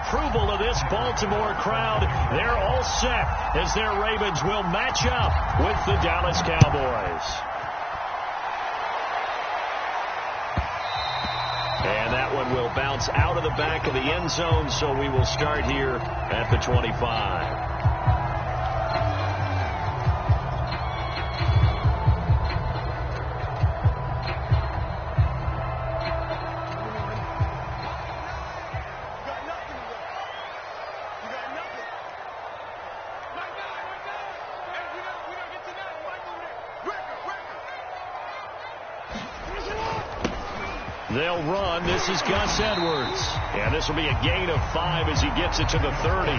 approval of this Baltimore crowd. They're all set as their Ravens will match up with the Dallas Cowboys. And that one will bounce out of the back of the end zone, so we will start here at the 25. They'll run. This is Gus Edwards. And this will be a gain of 5 as he gets it to the 30.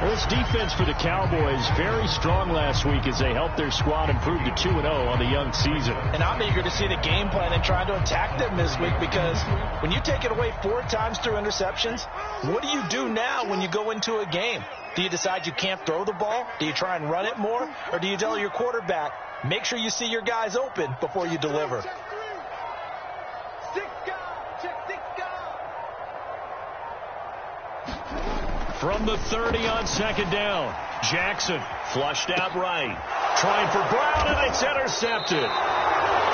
This defense for the Cowboys very strong last week as they helped their squad improve to 2-0 on the young season. And I'm eager to see the game plan and trying to attack them this week, because when you take it away 4 times through interceptions, what do you do now when you go into a game? Do you decide you can't throw the ball? Do you try and run it more? Or do you tell your quarterback, make sure you see your guys open before you deliver? From the 30 on second down, Jackson flushed out right. Trying for Brown, and it's intercepted.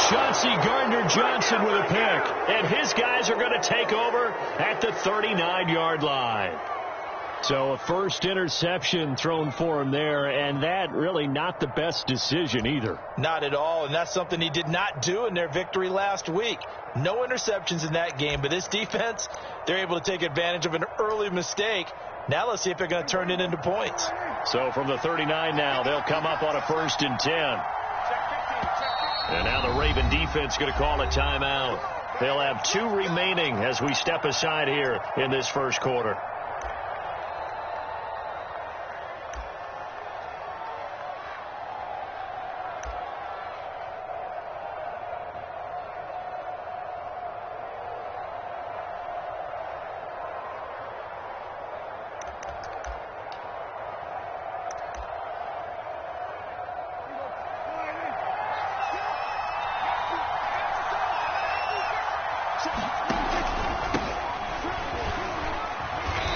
Chauncey Gardner-Johnson with a pick, and his guys are going to take over at the 39-yard line. So a first interception thrown for him there, and that really not the best decision either. Not at all, and that's something he did not do in their victory last week. No interceptions in that game, but this defense, they're able to take advantage of an early mistake. Now let's see if they're going to turn it into points. So from the 39 now, they'll come up on a 1st and 10. And now the Raven defense going to call a timeout. They'll have 2 remaining as we step aside here in this first quarter.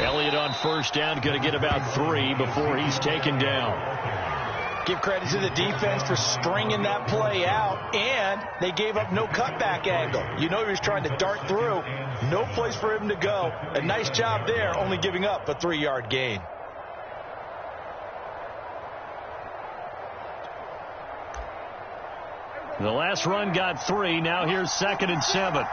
Elliott on first down, going to get about 3 before he's taken down. Give credit to the defense for stringing that play out, and they gave up no cutback angle. You know he was trying to dart through. No place for him to go. A nice job there, only giving up a 3-yard gain. The last run got 3. Now here's 2nd and 7.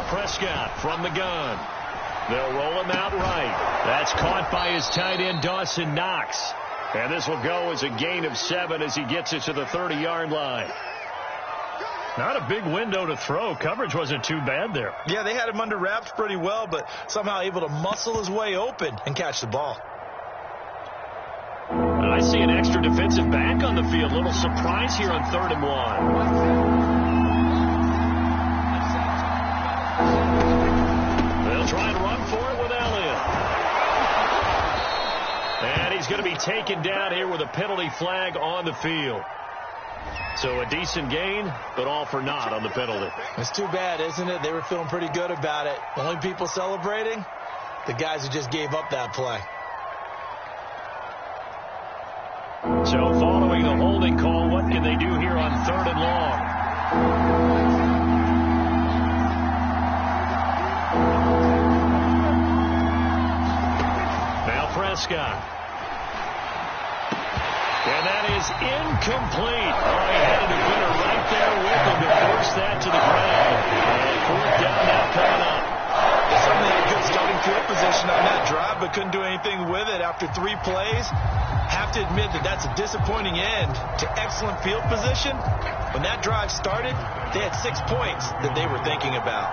Prescott from the gun. They'll roll him out right. That's caught by his tight end, Dawson Knox. And this will go as a gain of 7 as he gets it to the 30-yard line. Not a big window to throw. Coverage wasn't too bad there. Yeah, they had him under wraps pretty well, but somehow able to muscle his way open and catch the ball. I see an extra defensive back on the field. A little surprise here on 3rd and 1. They'll try and run for it with Elliott. And he's going to be taken down here with a penalty flag on the field. So a decent gain, but all for naught on the penalty. It's too bad, isn't it? They were feeling pretty good about it. Only people celebrating, the guys who just gave up that play. So following the holding call, what can they do here on 3rd and long? Now Prescott. And that is incomplete. Oh, he had a defender right there with him to force that to the ground. And 4th down now coming up. Certainly a good starting field position on that drive, but couldn't do anything with it after 3 plays. Have to admit that that's a disappointing end to excellent field position. When that drive started, they had 6 points that they were thinking about.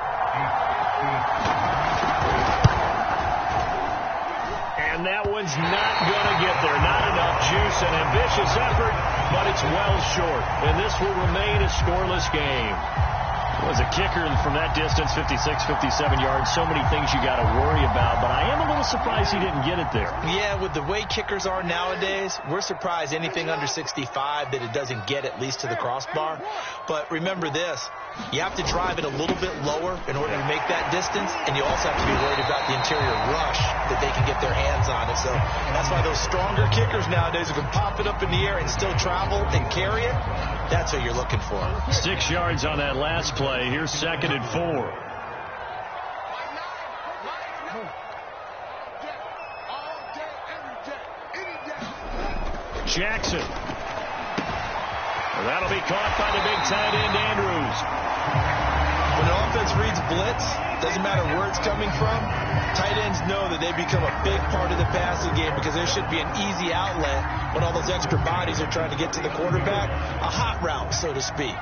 And that one's not going to get there. Not enough juice. An ambitious effort, but it's well short. And this will remain a scoreless game. Was a kicker from that distance, 56, 57 yards. So many things you got to worry about, but I am a little surprised he didn't get it there. Yeah, with the way kickers are nowadays, we're surprised anything under 65 that it doesn't get at least to the crossbar. But remember this, you have to drive it a little bit lower in order to make that distance, and you also have to be worried about the interior rush that they can get their hands on it. So that's why those stronger kickers nowadays who can pop it up in the air and still travel and carry it, that's what you're looking for. 6 yards on that last play. Here's 2nd and 4. Jackson. Well, that'll be caught by the big tight end, Andrews. When an offense reads blitz, doesn't matter where it's coming from, tight ends know that they become a big part of the passing game because there should be an easy outlet when all those extra bodies are trying to get to the quarterback. A hot route, so to speak.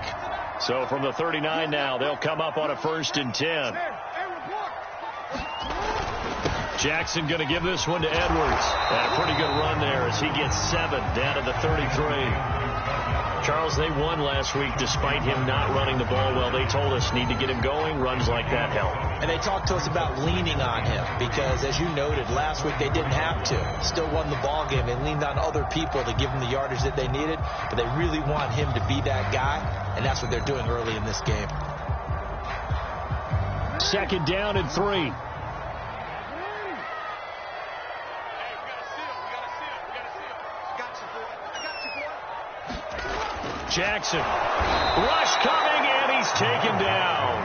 So from the 39 now, they'll come up on a 1st and 10. Jackson going to give this one to Edwards. And a pretty good run there as he gets 7 down to the 33. Charles, they won last week despite him not running the ball well. They told us need to get him going. Runs like that help. And they talked to us about leaning on him because, as you noted, last week they didn't have to. Still won the ball game. They leaned on other people to give them the yardage that they needed. But they really want him to be that guy, and that's what they're doing early in this game. 2nd down and 3. Jackson. Rush coming, and he's taken down.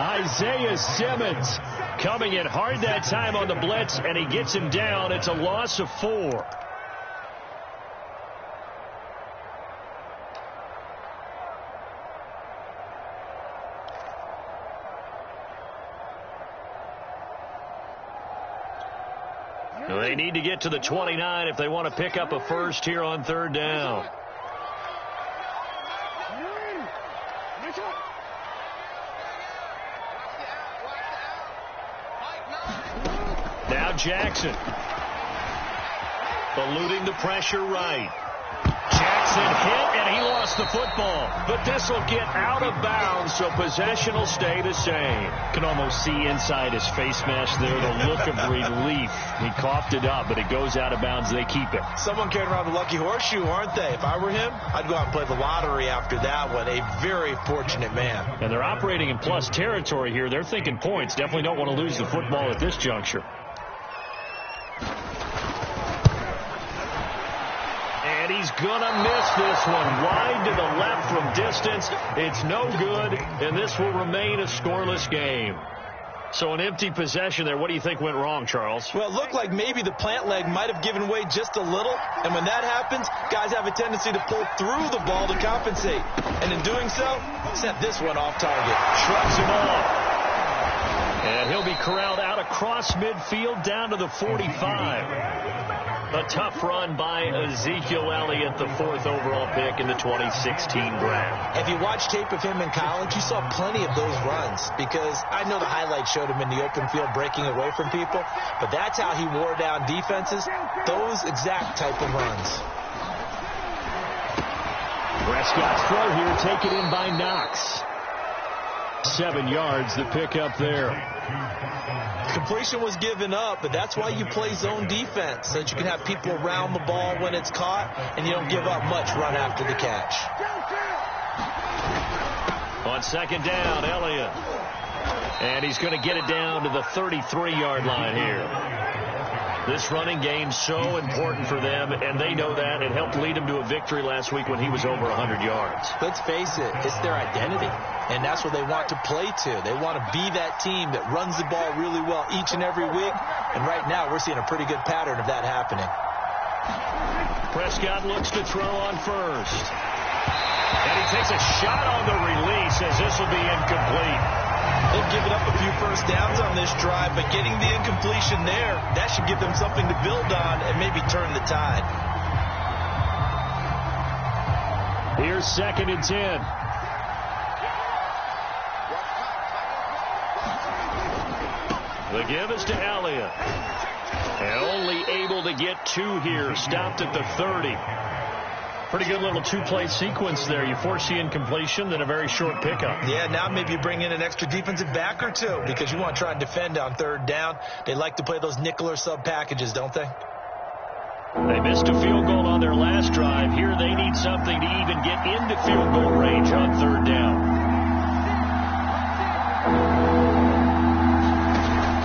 Isaiah Simmons coming in hard that time on the blitz, and he gets him down. It's a loss of 4. They need to get to the 29 if they want to pick up a first here on 3rd down. Now Jackson. Eluding the pressure right. Jackson hit, and he lost the football. But this will get out of bounds, so possession will stay the same. Can almost see inside his face mask there the look of relief. He coughed it up, but it goes out of bounds. They keep it. Someone carrying around the lucky horseshoe, aren't they? If I were him, I'd go out and play the lottery after that one. A very fortunate man. And they're operating in plus territory here. They're thinking points. Definitely don't want to lose the football at this juncture. And he's going to miss this one. Wide to the left from distance. It's no good, and this will remain a scoreless game. So an empty possession there. What do you think went wrong, Charles? Well, it looked like maybe the plant leg might have given way just a little. And when that happens, guys have a tendency to pull through the ball to compensate. And in doing so, set this one off target. Shrugs him off. And he'll be corralled out across midfield down to the 45. A tough run by Ezekiel Elliott, the 4th overall pick in the 2016 draft. If you watch tape of him in college, you saw plenty of those runs because I know the highlights showed him in the open field breaking away from people, but that's how he wore down defenses, those exact type of runs. Prescott's throw here taken in by Knox. 7 yards, the pickup there. Completion was given up, but that's why you play zone defense, so that you can have people around the ball when it's caught, and you don't give up much run after the catch. On 2nd down, Elliott. And he's going to get it down to the 33-yard line here. This running game's so important for them, and they know that. It helped lead him to a victory last week when he was over 100 yards. Let's face it, it's their identity, and that's what they want to play to. They want to be that team that runs the ball really well each and every week, and right now we're seeing a pretty good pattern of that happening. Prescott looks to throw on first. And he takes a shot on the release as this will be incomplete. They've given up a few first downs on this drive, but getting the incompletion there, that should give them something to build on and maybe turn the tide. Here's 2nd and 10. The give is to Elliott. And only able to get 2 here. Stopped at the 30. Pretty good little two-play sequence there. You force the incompletion, then a very short pickup. Yeah, now maybe you bring in an extra defensive back or two because you want to try and defend on third down. They like to play those nickel or sub packages, don't they? They missed a field goal on their last drive. Here they need something to even get into field goal range on third down.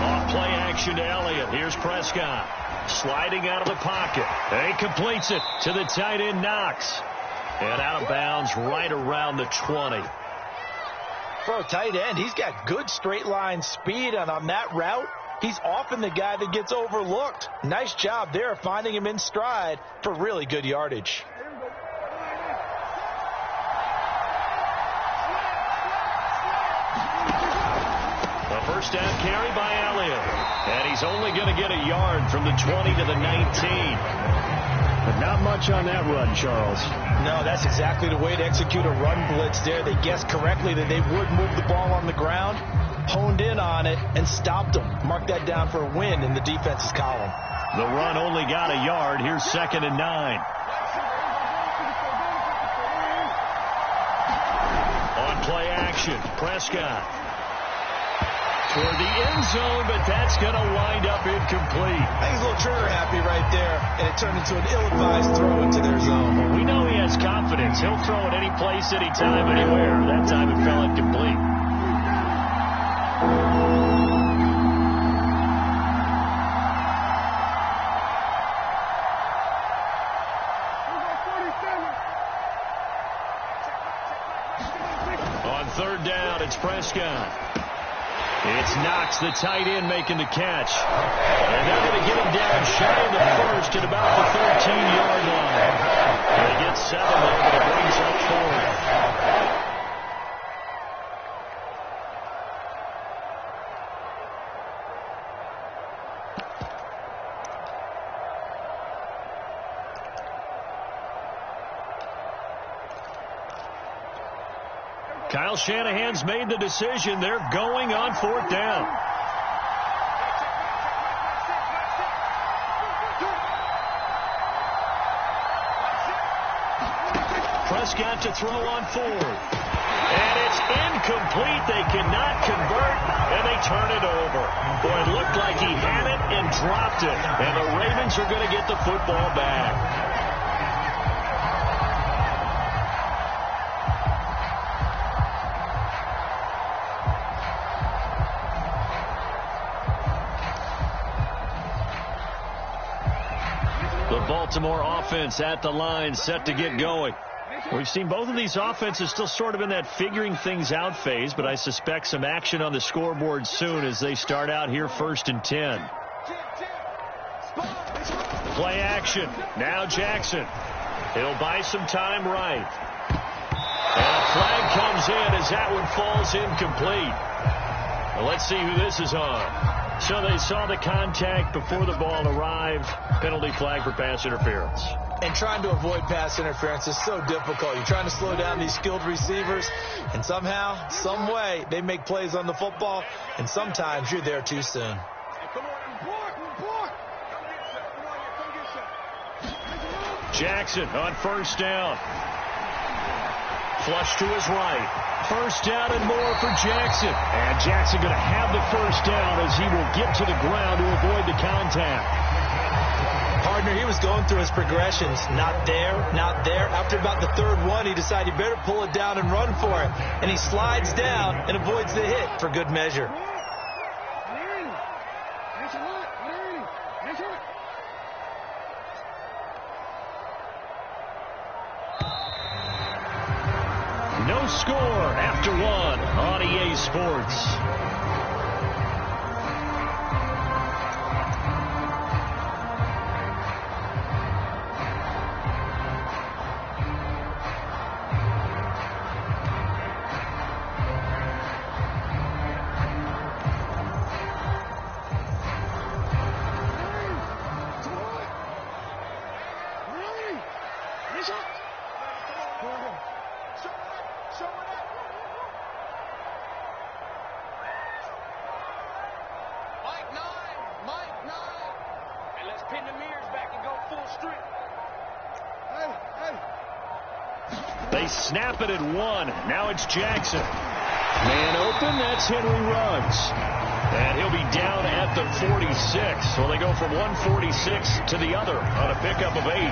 Off play action to Elliott. Here's Prescott. Sliding out of the pocket. He completes it to the tight end, Knox. And out of bounds right around the 20. For a tight end, he's got good straight line speed, and on that route, he's often the guy that gets overlooked. Nice job there finding him in stride for really good yardage. A first down carry by Elliott. And he's only going to get a yard from the 20 to the 19. But not much on that run, Charles. No, that's exactly the way to execute a run blitz there. They guessed correctly that they would move the ball on the ground, honed in on it, and stopped them. Mark that down for a win in the defense's column. The run only got a yard. Here's 2nd and 9. On play action, Prescott. For the end zone, but that's going to wind up incomplete. I think he's a little trigger happy right there, and it turned into an ill-advised throw into their zone. Well, we know he has confidence. He'll throw it any place, anytime, anywhere. That time it fell incomplete. On third down, it's Prescott. It's Knox, the tight end, making the catch. And they're going to get him down shy of the first at about the 13-yard line. They get 7 there, but it brings up 4. Kyle Shanahan's made the decision. They're going on 4th down. Prescott to throw on 4th. And it's incomplete. They cannot convert, and they turn it over. Boy, it looked like he had it and dropped it. And the Ravens are going to get the football back. Baltimore offense at the line, set to get going. We've seen both of these offenses still sort of in that figuring things out phase, but I suspect some action on the scoreboard soon as they start out here 1st and 10. Play action. Now Jackson. He'll buy some time right. And a flag comes in as that one falls incomplete. Well, let's see who this is on. So they saw the contact before the ball arrived. Penalty flag for pass interference. And trying to avoid pass interference is so difficult. You're trying to slow down these skilled receivers, and somehow, some way, they make plays on the football, and sometimes you're there too soon. Jackson on 1st down. Flush to his right. 1st down and more for Jackson. And Jackson going to have the 1st down as he will get to the ground to avoid the contact. Partner, he was going through his progressions. Not there, not there. After about the 3rd one, he decided he better pull it down and run for it. And he slides down and avoids the hit for good measure. No score after 1 on EA Sports. They snap it at 1. Now it's Jackson. Man open, that's Henry Ruggs. And he'll be down at the 46. So they go from 146 to the other on a pickup of 8.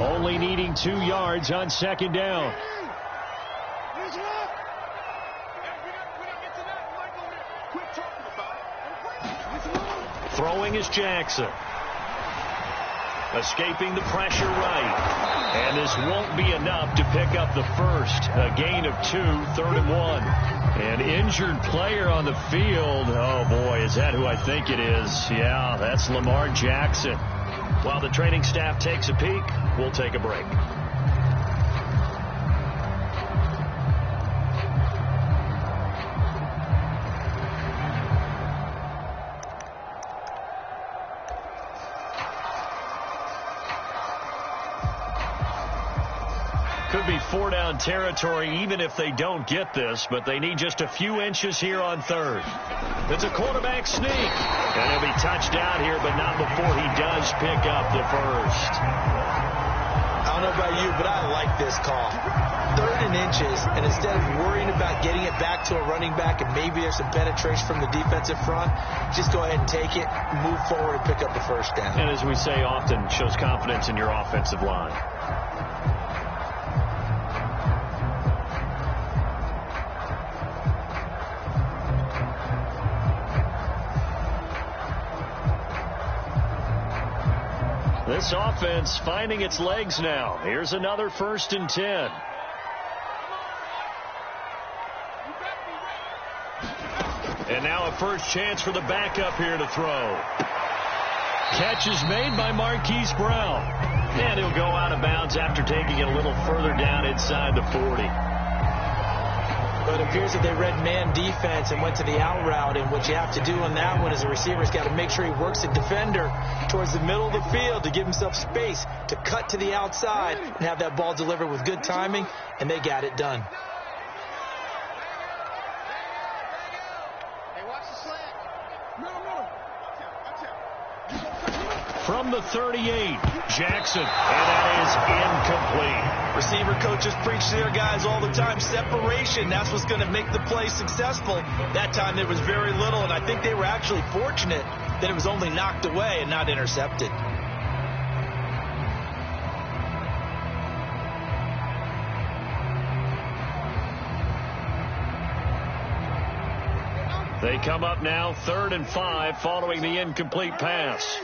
Only needing 2 yards on second down. Throwing is Jackson. Escaping the pressure right. And this won't be enough to pick up the first. A gain of 2, 3rd and 1. An injured player on the field. Oh, boy, is that who I think it is? Yeah, that's Lamar Jackson. While the training staff takes a peek, we'll take a break. Could be 4-down territory even if they don't get this, but they need just a few inches here on 3rd. It's a quarterback sneak. And he'll be touched out here, but not before he does pick up the first. I don't know about you, but I like this call. 3rd and inches, and instead of worrying about getting it back to a running back and maybe there's some penetration from the defensive front, just go ahead and take it, move forward, and pick up the first down. And as we say often, shows confidence in your offensive line. This offense finding its legs now. Here's another 1st and 10. And now a first chance for the backup here to throw. Catch is made by Marquise Brown. And he'll go out of bounds after taking it a little further down inside the 40. But it appears that they read man defense and went to the out route. And what you have to do on that one is the receiver's got to make sure he works the defender towards the middle of the field to give himself space to cut to the outside and have that ball delivered with good timing, and they got it done. From the 38, Jackson, and that is incomplete. Receiver coaches preach to their guys all the time. Separation, that's what's going to make the play successful. That time there was very little, and I think they were actually fortunate that it was only knocked away and not intercepted. They come up now 3rd and 5 following the incomplete pass.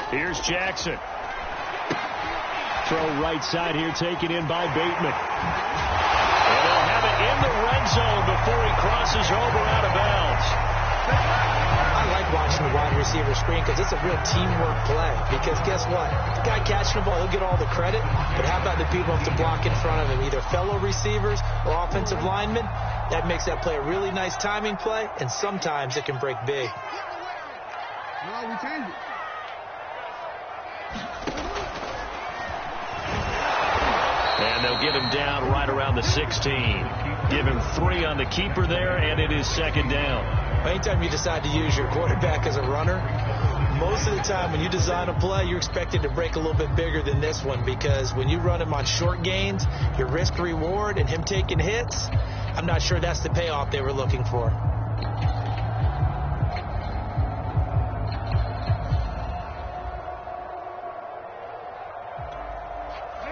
Here's Jackson. Throw right side here, taken in by Bateman. And they'll have it in the red zone before he crosses over out of bounds. I like watching the wide receiver screen because it's a real teamwork play. Because guess what? The guy catching the ball, he'll get all the credit. But how about the people who have to block in front of him, either fellow receivers or offensive linemen? That makes that play a really nice timing play, and sometimes it can break big. No, we changed it. And they'll get him down right around the 16. Give him 3 on the keeper there, and it is 2nd down. Anytime you decide to use your quarterback as a runner, most of the time when you design a play, you're expected to break a little bit bigger than this one, because when you run him on short gains, your risk-reward and him taking hits, I'm not sure that's the payoff they were looking for.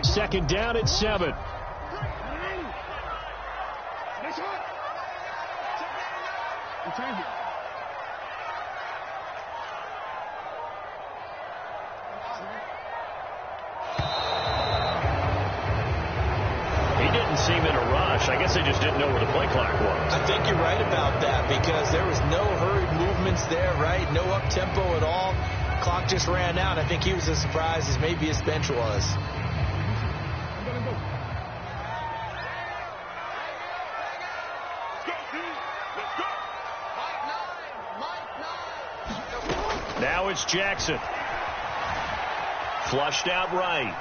Second down at 7. He didn't seem in a rush. I guess they just didn't know where the play clock was. I think you're right about that, because there was no hurried movements there, right? No up-tempo at all. Clock just ran out. I think he was as surprised as maybe his bench was. Now it's Jackson. Flushed out right.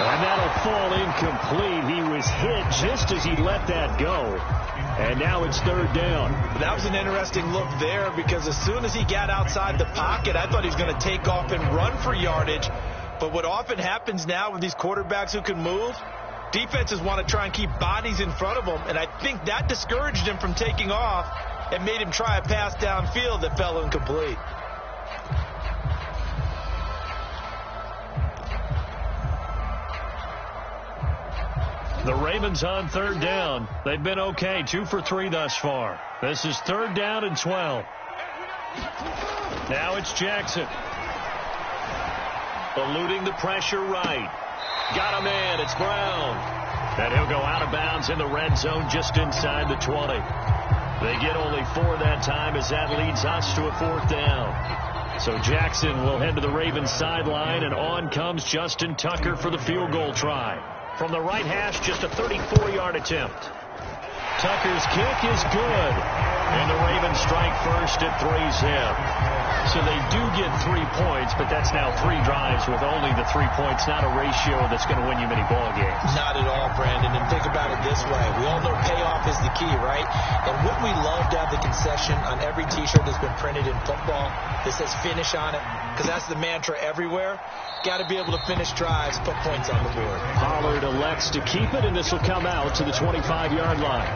And that'll fall incomplete. He was hit just as he let that go. And now it's third down. That was an interesting look there because as soon as he got outside the pocket, I thought he was going to take off and run for yardage. But what often happens now with these quarterbacks who can move, defenses want to try and keep bodies in front of them. And I think that discouraged him from taking off and made him try a pass downfield that fell incomplete. The Ravens on third down. They've been okay, 2 for 3 thus far. This is third down and 12. Now it's Jackson. Eluding the pressure right. Got a man. It's Brown. And he'll go out of bounds in the red zone just inside the 20. They get only 4 that time as that leads us to a fourth down. So Jackson will head to the Ravens sideline, and on comes Justin Tucker for the field goal try. From the right hash, just a 34-yard attempt. Tucker's kick is good. And the Ravens strike first at 3-zip. So they do get 3 points, but that's now 3 drives with only the 3 points. Not a ratio that's going to win you many ball games. Not at all, Brandon. And think about it this way. We all know payoff is the key, right? And wouldn't we love to have the concession on every T-shirt that's been printed in football that says finish on it? Because that's the mantra everywhere. Got to be able to finish drives, put points on the board. Pollard elects to keep it, and this will come out to the 25-yard line.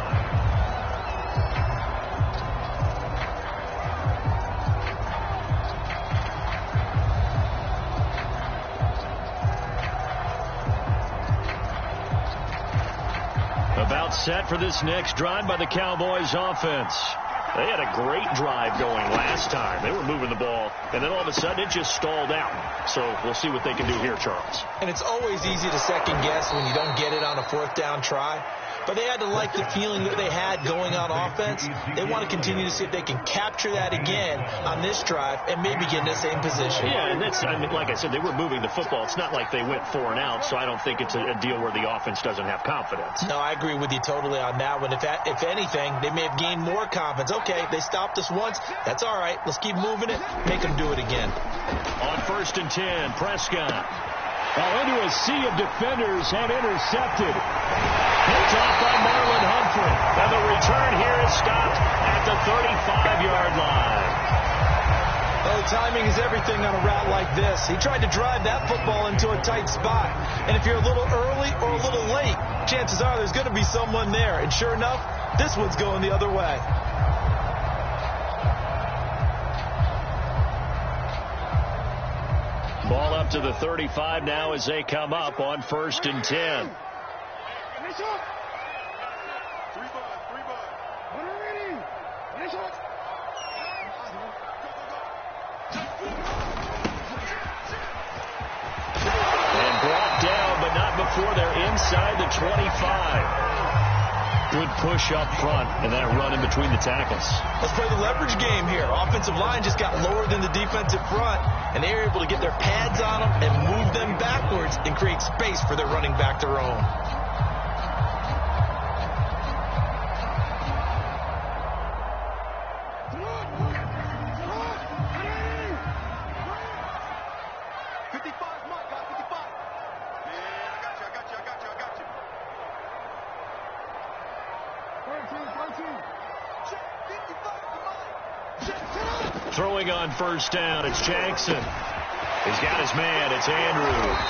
About set for this next drive by the Cowboys offense. They had a great drive going last time. They were moving the ball, and then all of a sudden it just stalled out. So we'll see what they can do here, Charles. And it's always easy to second guess when you don't get it on a fourth down try. But they had to like the feeling that they had going on offense. They want to continue to see if they can capture that again on this drive and maybe get in the same position. Yeah, and that's, I mean, like I said, they were moving the football. It's not like they went 4 and out, so I don't think it's a deal where the offense doesn't have confidence. No, I agree with you totally on that one. If anything, they may have gained more confidence. Okay, they stopped us once. That's all right. Let's keep moving it. Make them do it again. On 1st and 10, Prescott. Into a sea of defenders and intercepted. Picked off by Marlon Humphrey. And the return here is stopped at the 35-yard line. Well, timing is everything on a route like this. He tried to drive that football into a tight spot. And if you're a little early or a little late, chances are there's going to be someone there. And sure enough, this one's going the other way. Ball up to the 35 now as they come up on 1st and 10. And brought down, but not before they're inside the 25. Good push up front, and that run in between the tackles. Let's play the leverage game here. Offensive line just got lower than the defensive front, and they were able to get their pads on them and move them backwards and create space for their running back to roam. Throwing on 1st down, it's Jackson. He's got his man, it's Andrews.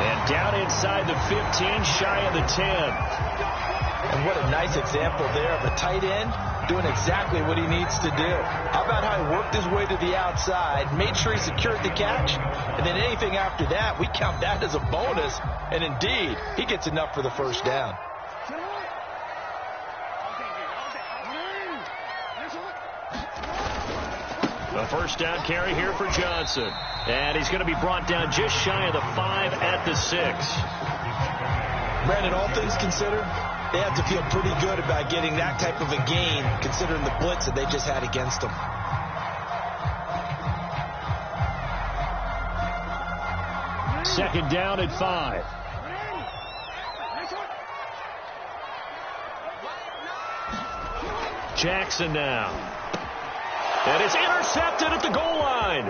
And down inside the 15, shy of the 10. And what a nice example there of a tight end doing exactly what he needs to do. How about how he worked his way to the outside, made sure he secured the catch, and then anything after that, we count that as a bonus. And indeed, he gets enough for the 1st down. A 1st down carry here for Johnson. And he's going to be brought down just shy of the 5 at the 6. Brandon, all things considered, they have to feel pretty good about getting that type of a gain, considering the blitz that they just had against them. Second down at 5. Jackson now. And it's intercepted at the goal line.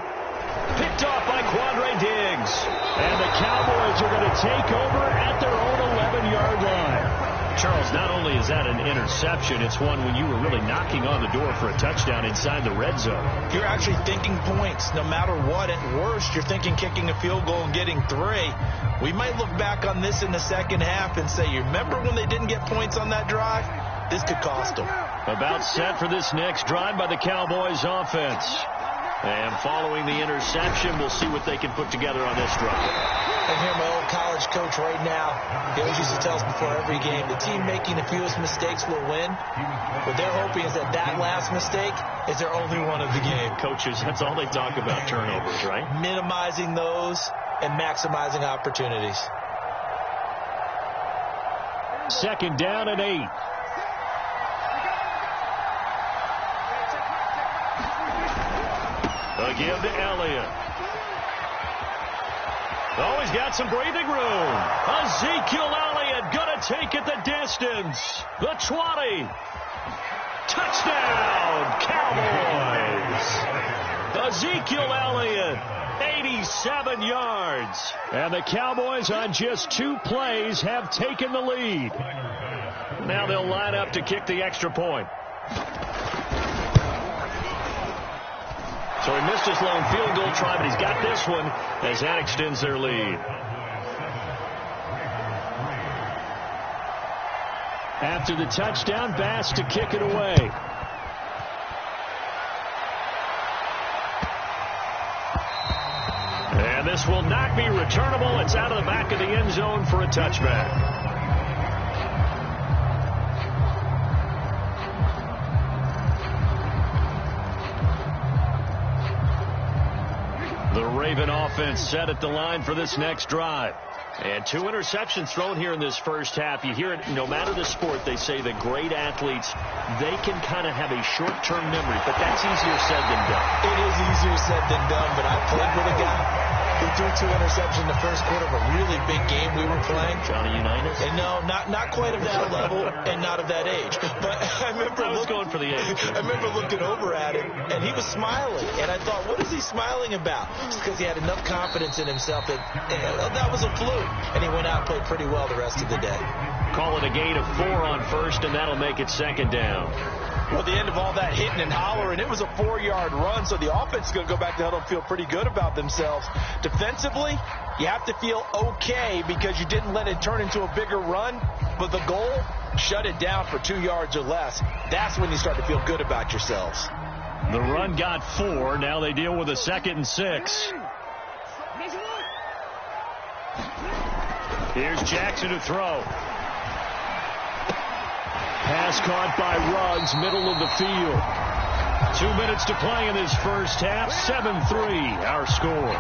Picked off by Quandre Diggs. And the Cowboys are going to take over at their own 11-yard line. Charles, not only is that an interception, it's one when you were really knocking on the door for a touchdown inside the red zone. You're actually thinking points. No matter what, at worst, you're thinking kicking a field goal and getting 3. We might look back on this in the second half and say, you remember when they didn't get points on that drive? This could cost them. About set for this next drive by the Cowboys offense. And following the interception, we'll see what they can put together on this drive. I hear my old college coach right now. He always used to tell us before every game, the team making the fewest mistakes will win. What they're hoping is that last mistake is their only one of the game. Coaches, that's all they talk about, turnovers, right? Minimizing those and maximizing opportunities. 2nd down and 8. Again to Elliott. Oh, he's got some breathing room. Ezekiel Elliott going to take it the distance. The 20. Touchdown, Cowboys. Ezekiel Elliott, 87 yards. And the Cowboys on just 2 plays have taken the lead. Now they'll line up to kick the extra point. So he missed his lone field goal try, but he's got this one as that extends their lead. After the touchdown, Bass to kick it away. And this will not be returnable. It's out of the back of the end zone for a touchback. The Raven offense set at the line for this next drive. And 2 interceptions thrown here in this first half. You hear it, no matter the sport, they say that great athletes, they can kind of have a short-term memory, but that's easier said than done. It is easier said than done, but I played with a guy who threw 2 interceptions in the first quarter of a really big game we were playing. Johnny Unitas? And no, not quite of that level and not of that age. But I remember going for the age. I remember looking over at him, and he was smiling. And I thought, what is he smiling about? Just because he had enough confidence in himself that that was a fluke. And he went out and played pretty well the rest of the day. Call it a gain of 4 on first, and that'll make it 2nd down. Well, at the end of all that hitting and hollering, it was a 4-yard run, so the offense is going to go back to huddle and feel pretty good about themselves. Defensively, you have to feel okay because you didn't let it turn into a bigger run, but the goal, shut it down for 2 yards or less. That's when you start to feel good about yourselves. The run got 4. Now they deal with a 2nd and 6. Here's Jackson to throw. Pass caught by Ruggs, middle of the field. 2 minutes to play in this first half. 7-3, our score.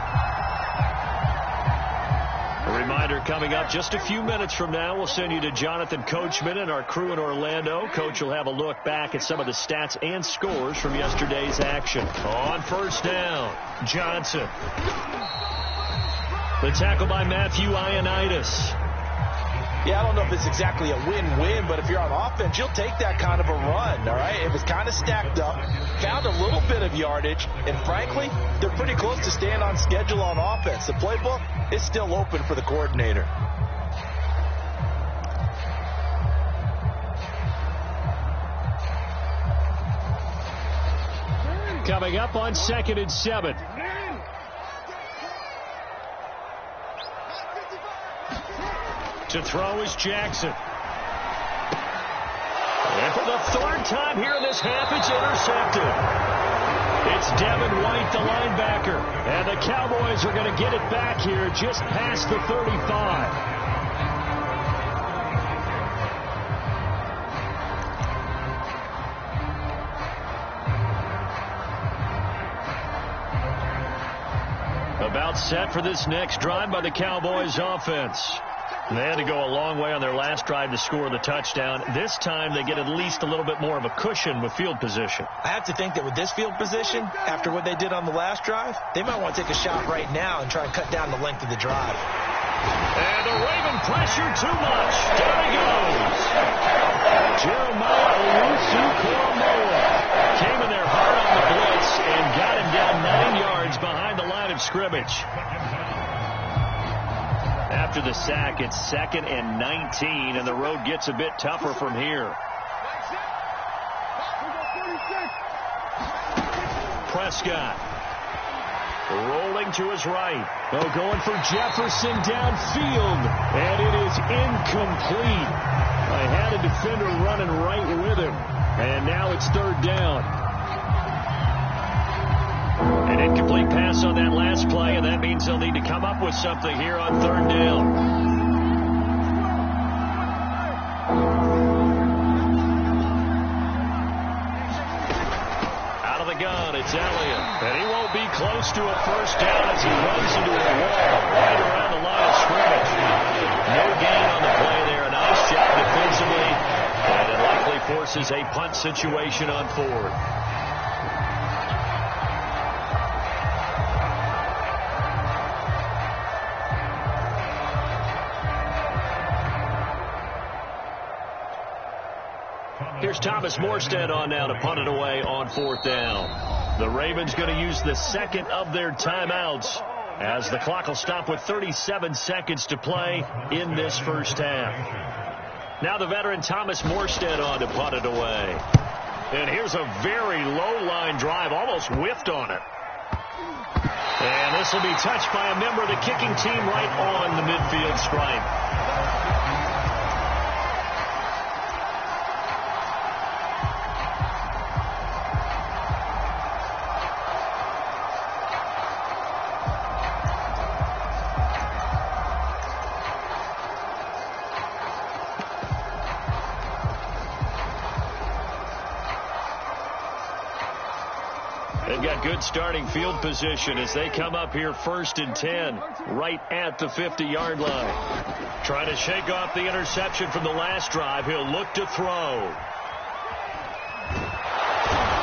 A reminder coming up just a few minutes from now. We'll send you to Jonathan Coachman and our crew in Orlando. Coach will have a look back at some of the stats and scores from yesterday's action. On first down, Johnson. The tackle by Matthew Ioannidis. Yeah, I don't know if it's exactly a win-win, but if you're on offense, you'll take that kind of a run, all right? It was kind of stacked up, found a little bit of yardage, and frankly, they're pretty close to staying on schedule on offense. The playbook is still open for the coordinator. Coming up on 2nd and 7. To throw is Jackson. And for the 3rd time here in this half, it's intercepted. It's Devin White, the linebacker. And the Cowboys are going to get it back here just past the 35. About set for this next drive by the Cowboys offense. They had to go a long way on their last drive to score the touchdown. This time they get at least a little bit more of a cushion with field position. I have to think that with this field position, after what they did on the last drive, they might want to take a shot right now and try and cut down the length of the drive. And the Raven pressure too much. Down he goes. Jeremiah Owusu-Koramoah came in there hard on the blitz and got him down 9 yards behind the line of scrimmage. scrimmage. After the sack, it's 2nd and 19, and the road gets a bit tougher from here. Prescott rolling to his right. Oh, going for Jefferson downfield, and it is incomplete. I had a defender running right with him, and now it's 3rd down. An incomplete pass on that last play, and that means they'll need to come up with something here on 3rd down. Out of the gun, it's Elliott. And he won't be close to a 1st down as he runs into a wall right around the line of scrimmage. No gain on the play there. A nice job defensively, and it likely forces a punt situation on 4th. Here's Thomas Morstead on now to punt it away on 4th down. The Ravens going to use the 2nd of their timeouts as the clock will stop with 37 seconds to play in this 1st half. Now the veteran Thomas Morstead on to punt it away. And here's a very low line drive, almost whiffed on it. And this will be touched by a member of the kicking team right on the midfield stripe. They've got good starting field position as they come up here 1st and 10, right at the 50-yard line. Trying to shake off the interception from the last drive. He'll look to throw.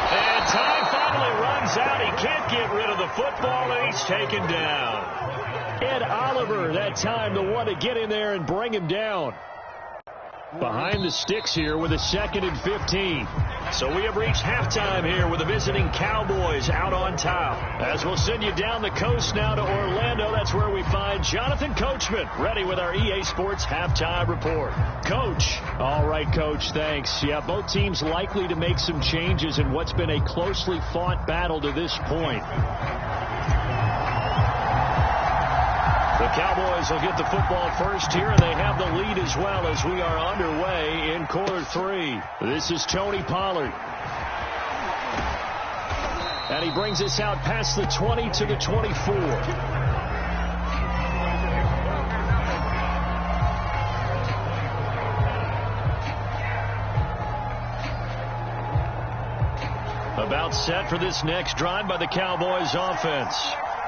And time finally runs out. He can't get rid of the football, and he's taken down. Ed Oliver, that time, the one to get in there and bring him down. Behind the sticks here with a 2nd and 15. So we have reached halftime here with the visiting Cowboys out on top. As we'll send you down the coast now to Orlando, that's where we find Jonathan Coachman ready with our EA Sports halftime report. Coach. All right, Coach, thanks. Yeah, both teams likely to make some changes in what's been a closely fought battle to this point. The Cowboys will get the football first here, and they have the lead as well as we are underway in quarter 3. This is Tony Pollard. And he brings us out past the 20 to the 24. About set for this next drive by the Cowboys offense.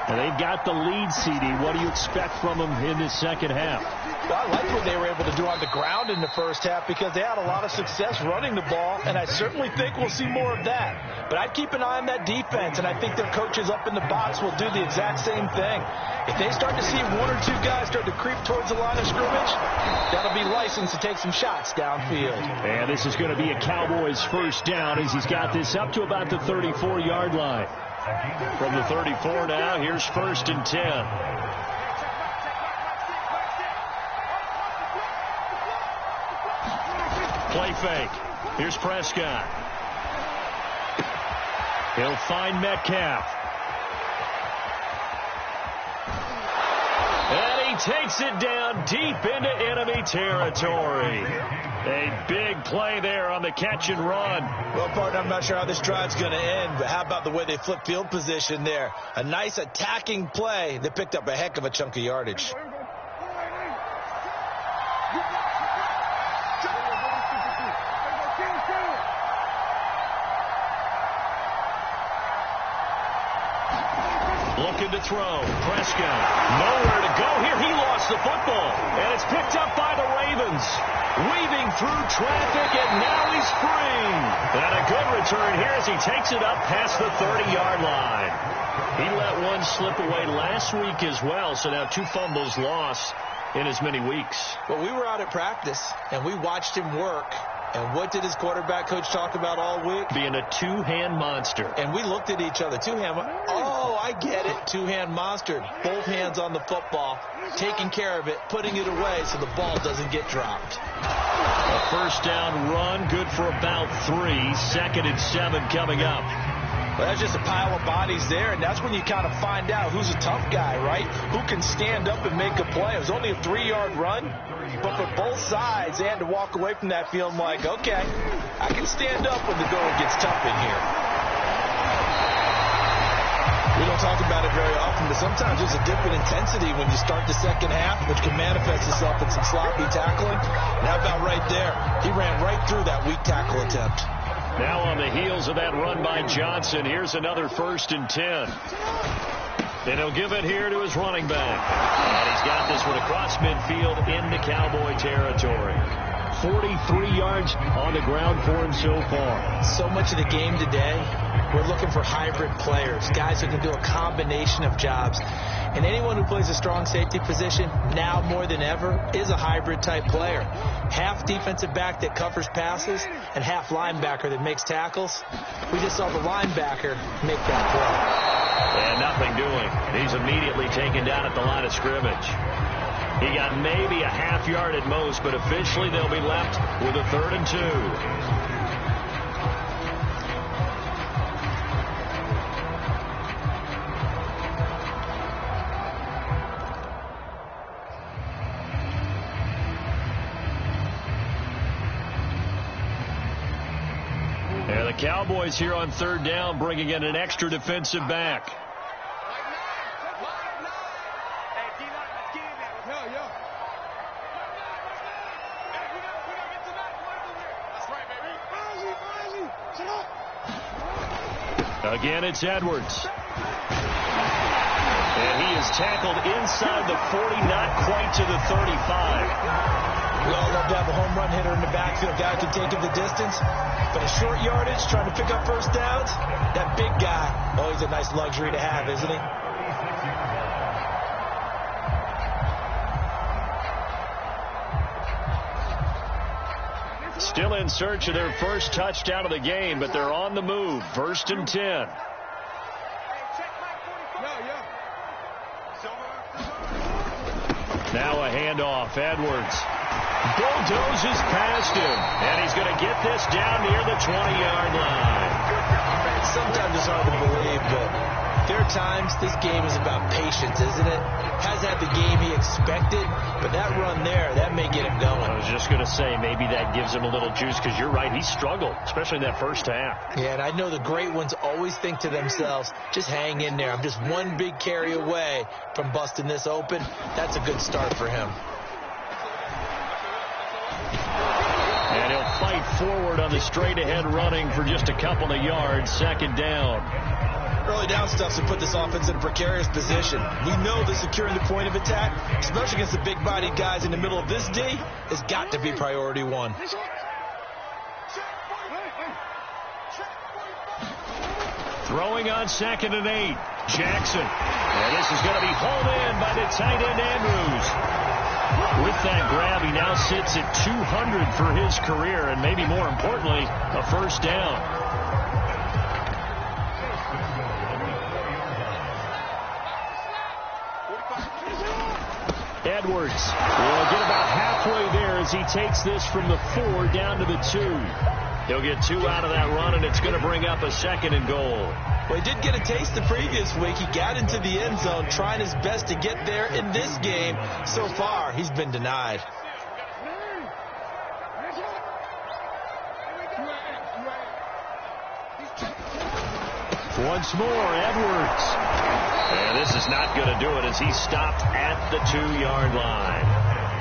And they've got the lead, CD. What do you expect from them in this 2nd half? I like what they were able to do on the ground in the 1st half because they had a lot of success running the ball, and I certainly think we'll see more of that. But I'd keep an eye on that defense, and I think their coaches up in the box will do the exact same thing. If they start to see 1 or 2 guys start to creep towards the line of scrimmage, that'll be licensed to take some shots downfield. And this is going to be a Cowboys 1st down as he's got this up to about the 34-yard line. From the 34 now, here's 1st and 10. Play fake. Here's Prescott. He'll find Metcalf. And he takes it down deep into enemy territory. A big play there on the catch and run. Well, partner, I'm not sure how this drive's going to end, but how about the way they flip field position there? A nice attacking play that picked up a heck of a chunk of yardage. Looking to throw. Prescott. Nowhere to go here. He lost the football. And it's picked up by the Ravens. Weaving through traffic, and now he's free. And a good return here as he takes it up past the 30-yard line. He let one slip away last week as well, so now 2 fumbles lost in as many weeks. Well, we were out at practice, and we watched him work. And what did his quarterback coach talk about all week? Being a two-hand monster. And we looked at each other. Two-hand. Oh, I get it. Two-hand monster. Both hands on the football, taking care of it, putting it away so the ball doesn't get dropped. A first down run, good for about 3. 2nd and 7 coming up. Well, that's just a pile of bodies there, and that's when you kind of find out who's a tough guy, right? Who can stand up and make a play. It was only a 3-yard run, but for both sides, they had to walk away from that feeling like, okay, I can stand up when the going gets tough in here. We don't talk about it very often, but sometimes there's a different intensity when you start the second half, which can manifest itself in some sloppy tackling. And how about right there? He ran right through that weak tackle attempt. Now on the heels of that run by Johnson, here's another 1st and 10. And he'll give it here to his running back. And he's got this one across midfield into Cowboy territory. 43 yards on the ground for him so far. So much of the game today, we're looking for hybrid players, guys who can do a combination of jobs. And anyone who plays a strong safety position, now more than ever, is a hybrid type player. Half defensive back that covers passes and half linebacker that makes tackles. We just saw the linebacker make that play. And nothing doing. He's immediately taken down at the line of scrimmage. He got maybe a half yard at most, but officially they'll be left with a 3rd and 2. And the Cowboys here on 3rd down, bringing in an extra defensive back. Again, it's Edwards. And he is tackled inside the 40, not quite to the 35. We all love to have a home run hitter in the backfield. Guy can take it the distance. But a short yardage, trying to pick up first downs, that big guy, always a nice luxury to have, isn't he? Still in search of their first touchdown of the game, but they're on the move. 1st and 10. Now a handoff. Edwards bulldozes past him, and he's going to get this down near the 20-yard line. Sometimes it's hard to believe, but there are times this game is about patience, isn't it? Has had the game he expected, but that run there, that may get him going. I was just going to say, maybe that gives him a little juice, because you're right, he struggled, especially in that first half. Yeah, and I know the great ones always think to themselves, just hang in there. I'm just one big carry away from busting this open. That's a good start for him. And he'll fight forward on the straight-ahead running for just a couple of yards. 2nd down. Early down stuff to put this offense in a precarious position. We know that securing the point of attack, especially against the big-bodied guys in the middle of this D, has got to be priority one. Throwing on 2nd and 8. Jackson. And this is going to be hauled in by the tight end Andrews. With that grab, he now sits at 200 for his career, and maybe more importantly, a first down. Edwards will get about halfway there as he takes this from the 4 down to the 2. He'll get 2 out of that run, and it's going to bring up a 2nd and goal. Well, he did get a taste the previous week. He got into the end zone, trying his best to get there in this game. So far, he's been denied. Once more, Edwards. And this is not going to do it as he's stopped at the 2-yard line.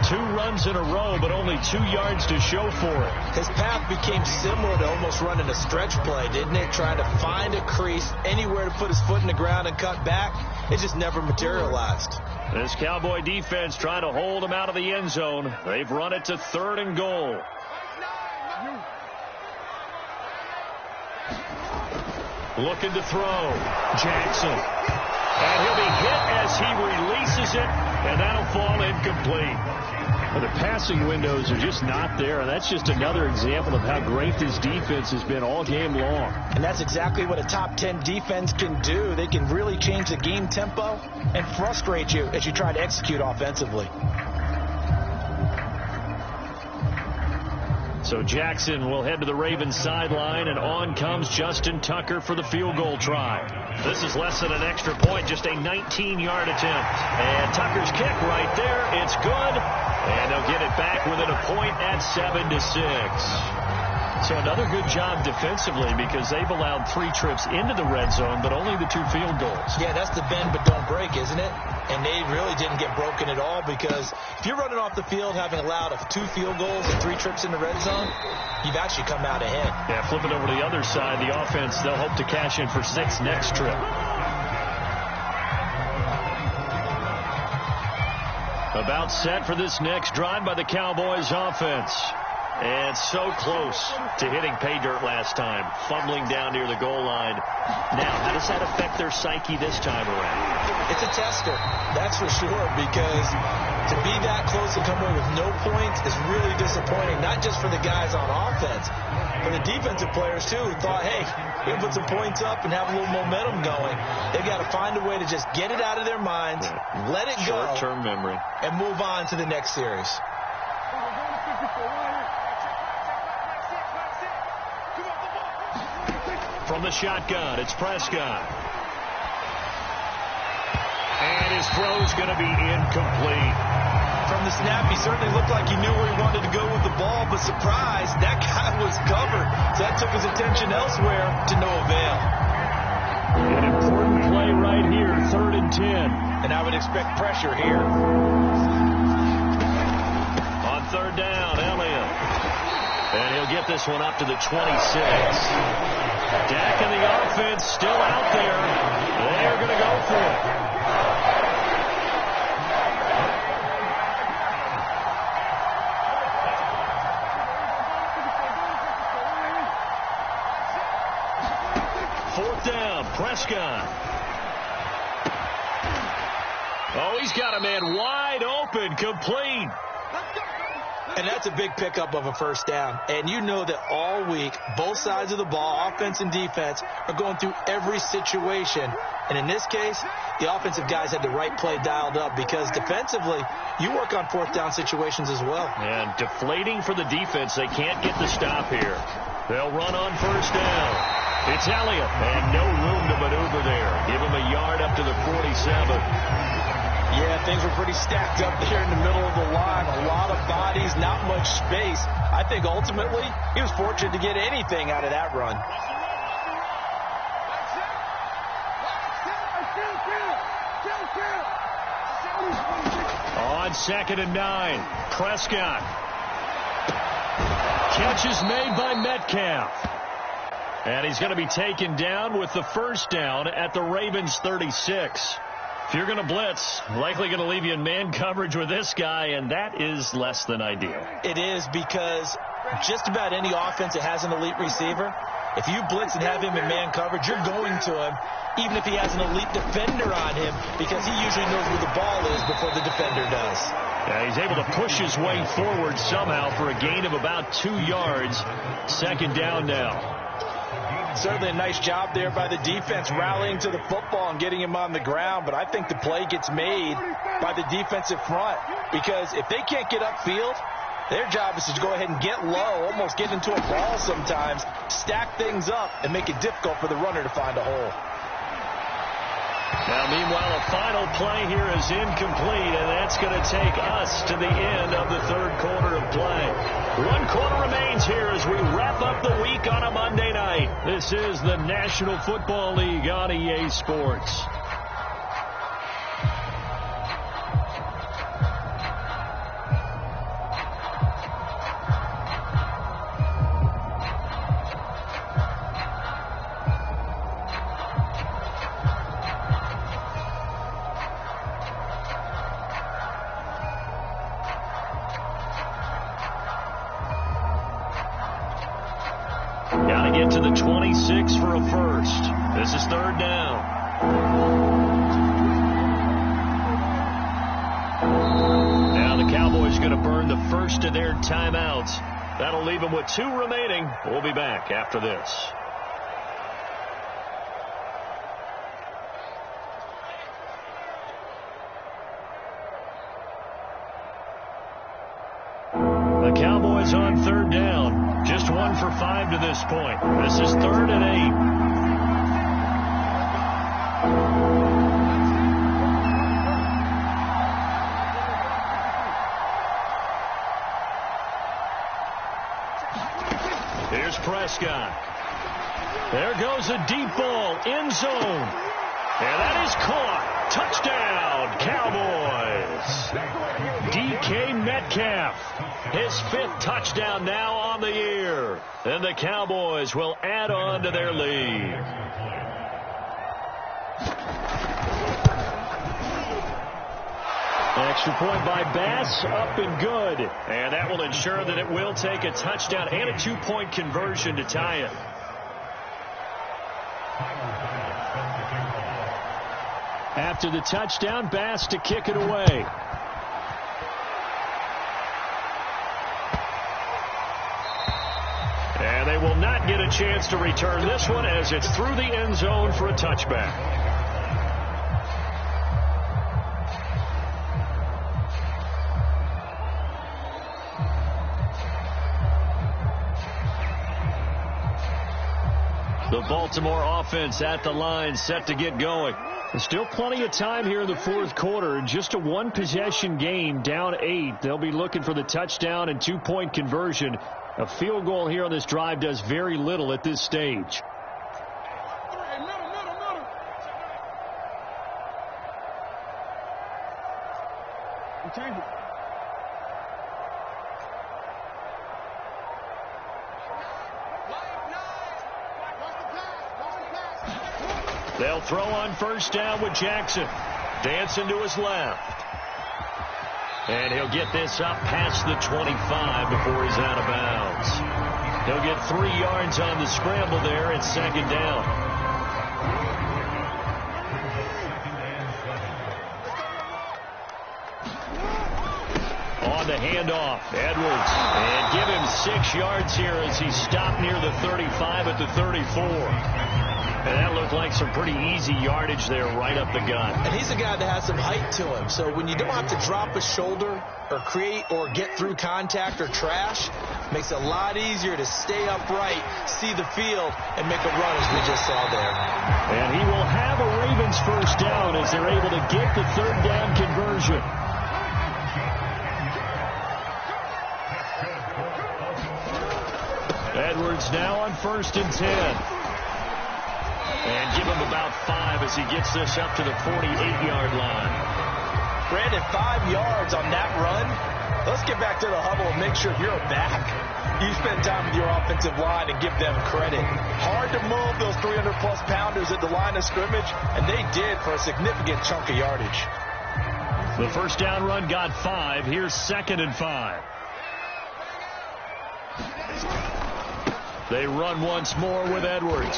2 runs in a row, but only 2 yards to show for it. His path became similar to almost running a stretch play, didn't it? Trying to find a crease, anywhere to put his foot in the ground and cut back. It just never materialized. This Cowboy defense trying to hold him out of the end zone. They've run it to 3rd and goal. Looking to throw. Jackson. And he'll be hit as he releases it, and that'll fall incomplete. Well, the passing windows are just not there, and that's just another example of how great this defense has been all game long. And that's exactly what a top 10 defense can do. They can really change the game tempo and frustrate you as you try to execute offensively. So Jackson will head to the Ravens sideline, and on comes Justin Tucker for the field goal try. This is less than an extra point, just a 19-yard attempt. And Tucker's kick right there, it's good. And they'll get it back within a point at 7-6. So another good job defensively, because they've allowed 3 trips into the red zone, but only the 2 field goals. Yeah, that's the bend but don't break, isn't it? And they really didn't get broken at all, because if you're running off the field having allowed 2 field goals and 3 trips in the red zone, you've actually come out ahead. Yeah, flip it over to the other side. The offense, they'll hope to cash in for 6 next trip. About set for this next drive by the Cowboys offense. And so close to hitting pay dirt last time, fumbling down near the goal line. Now, how does that affect their psyche this time around? It's a tester, that's for sure, because to be that close and come away with no points is really disappointing, not just for the guys on offense, but the defensive players, too, who thought, hey, we can put some points up and have a little momentum going. They've got to find a way to just get it out of their minds, let it go, short-term memory, and move on to the next series. From the shotgun, it's Prescott. And his throw's going to be incomplete. From the snap, he certainly looked like he knew where he wanted to go with the ball, but surprise, that guy was covered. So that took his attention elsewhere to no avail. An important play right here, 3rd and 10. And I would expect pressure here. On 3rd down, Elliott. And he'll get this one up to the 26. Dak and the offense still out there. They're going to go for it. Fourth down, Prescott. Oh, he's got a man wide open, complete. And that's a big pickup of a first down. And you know that all week, both sides of the ball, offense and defense, are going through every situation. And in this case, the offensive guys had the right play dialed up, because defensively, you work on 4th down situations as well. And deflating for the defense. They can't get the stop here. They'll run on 1st down. It's Elliott, and no room to maneuver there. Give him a yard up to the 47. Yeah, things were pretty stacked up there in the middle of the line. A lot of bodies, not much space. I think ultimately he was fortunate to get anything out of that run. On 2nd and 9, Prescott. Catch is made by Metcalf. And he's going to be taken down with the 1st down at the Ravens 36. If you're going to blitz, likely going to leave you in man coverage with this guy, and that is less than ideal. It is, because just about any offense that has an elite receiver, if you blitz and have him in man coverage, you're going to him, even if he has an elite defender on him, because he usually knows where the ball is before the defender does. Yeah, he's able to push his way forward somehow for a gain of about 2 yards. 2nd down now. Certainly a nice job there by the defense, rallying to the football and getting him on the ground. But I think the play gets made by the defensive front, because if they can't get upfield, their job is to go ahead and get low, almost get into a ball sometimes, stack things up, and make it difficult for the runner to find a hole. Now, meanwhile, a final play here is incomplete, and that's going to take us to the end of the 3rd quarter of play. 1 quarter remains here as we wrap up the week on a Monday night. This is the National Football League on EA Sports. Got to get to the 26 for a first. This is 3rd down. Now the Cowboys Cowboys going to burn the first of their timeouts. That'll leave them with 2 remaining. We'll be back after this. The Cowboys on 3rd down. Just 1 for 5 to this point. This is 3rd and 8. Here's Prescott. There goes a deep ball, end zone. And that is caught. Touchdown, Cowboys. DK Metcalf. His 5th touchdown now on the year. And the Cowboys will add on to their lead. Extra point by Bass, up and good. And that will ensure that it will take a touchdown and a 2-point conversion to tie it. After the touchdown, Bass to kick it away. And they will not get a chance to return this one as it's through the end zone for a touchback. The Baltimore offense at the line, set to get going. There's still plenty of time here in the 4th quarter. Just a 1-possession game, down 8. They'll be looking for the touchdown and 2-point conversion. A field goal here on this drive does very little at this stage. They'll throw on 1st down with Jackson. Dancing to his left. And he'll get this up past the 25 before he's out of bounds. He'll get 3 yards on the scramble there at 2nd down. On the handoff, Edwards. And give him 6 yards here as he stopped near the 35 at the 34. And that looked like some pretty easy yardage there right up the gut. And he's a guy that has some height to him. So when you don't have to drop a shoulder or create or get through contact or trash, makes it a lot easier to stay upright, see the field, and make a run as we just saw there. And he will have a Ravens 1st down as they're able to get the 3rd down conversion. Edwards now on 1st and 10. And give him about 5 as he gets this up to the 48-yard line. Brandon, 5 yards on that run. Let's get back to the huddle and make sure if you're a back, you spend time with your offensive line and give them credit. Hard to move those 300-plus pounders at the line of scrimmage, and they did for a significant chunk of yardage. The 1st down run got 5. Here's 2nd and 5. They run once more with Edwards.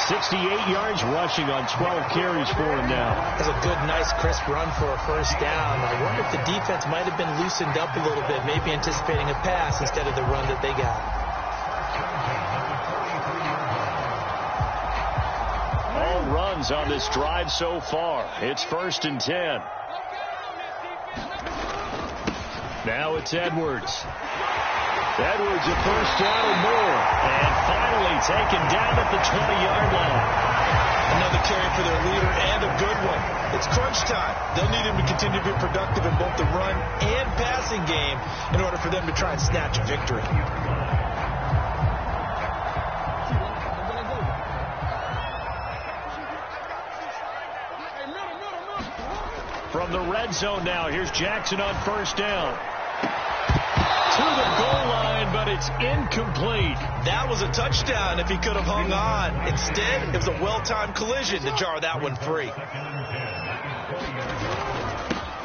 68 yards rushing on 12 carries for him now. That's a good, nice, crisp run for a 1st down. I wonder if the defense might have been loosened up a little bit, maybe anticipating a pass instead of the run that they got. All runs on this drive so far. It's 1st and 10. Now it's Edwards. Edwards a 1st down or more. And finally taken down at the 20-yard line. Another carry for their leader and a good one. It's crunch time. They'll need him to continue to be productive in both the run and passing game in order for them to try and snatch a victory. From the red zone now, here's Jackson on 1st down. To the goal line, but it's incomplete. That was a touchdown if he could have hung on. Instead, it was a well-timed collision to jar that one free.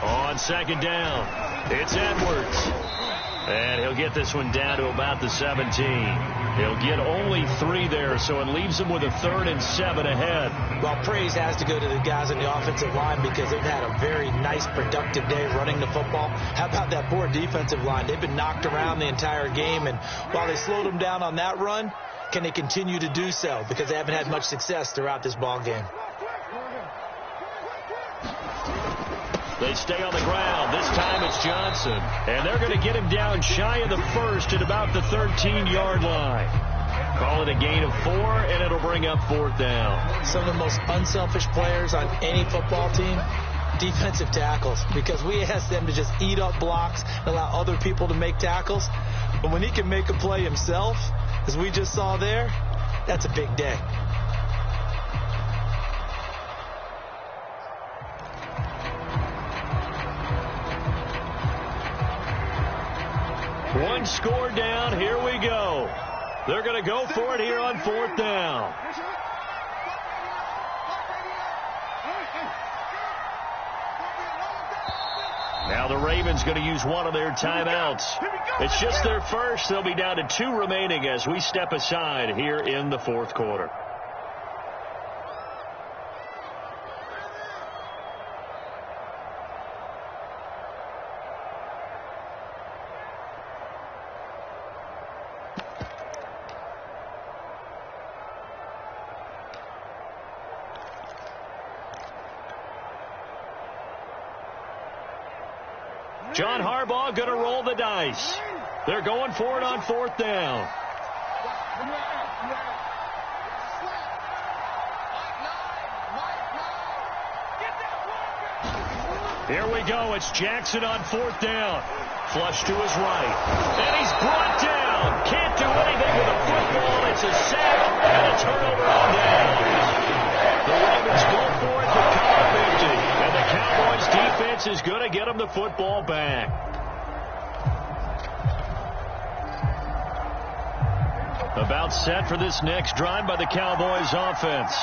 On 2nd down, it's Edwards. And he'll get this one down to about the 17. He'll get only 3 there, so it leaves him with a 3rd and 7 ahead. Well, praise has to go to the guys on the offensive line because they've had a very nice, productive day running the football. How about that poor defensive line? They've been knocked around the entire game, and while they slowed them down on that run, can they continue to do so? Because they haven't had much success throughout this ball game. They stay on the ground. This time it's Johnson. And they're going to get him down shy of the 1st at about the 13-yard line. Call it a gain of 4, and it'll bring up 4th down. Some of the most unselfish players on any football team, defensive tackles, because we ask them to just eat up blocks and allow other people to make tackles. But when he can make a play himself, as we just saw there, that's a big day. One score down. Here we go. They're going to go for it here on 4th down. Now the Ravens going to use one of their timeouts. It's just their first. They'll be down to 2 remaining as we step aside here in the 4th quarter. John Harbaugh going to roll the dice. They're going for it on 4th down. Here we go. It's Jackson on 4th down. Flush to his right. And he's brought down. Can't do anything with the football. It's a sack and a turnover on down. The Ravens go for it for cover 50. And the Cowboys defense is going to get them the football back. About set for this next drive by the Cowboys offense.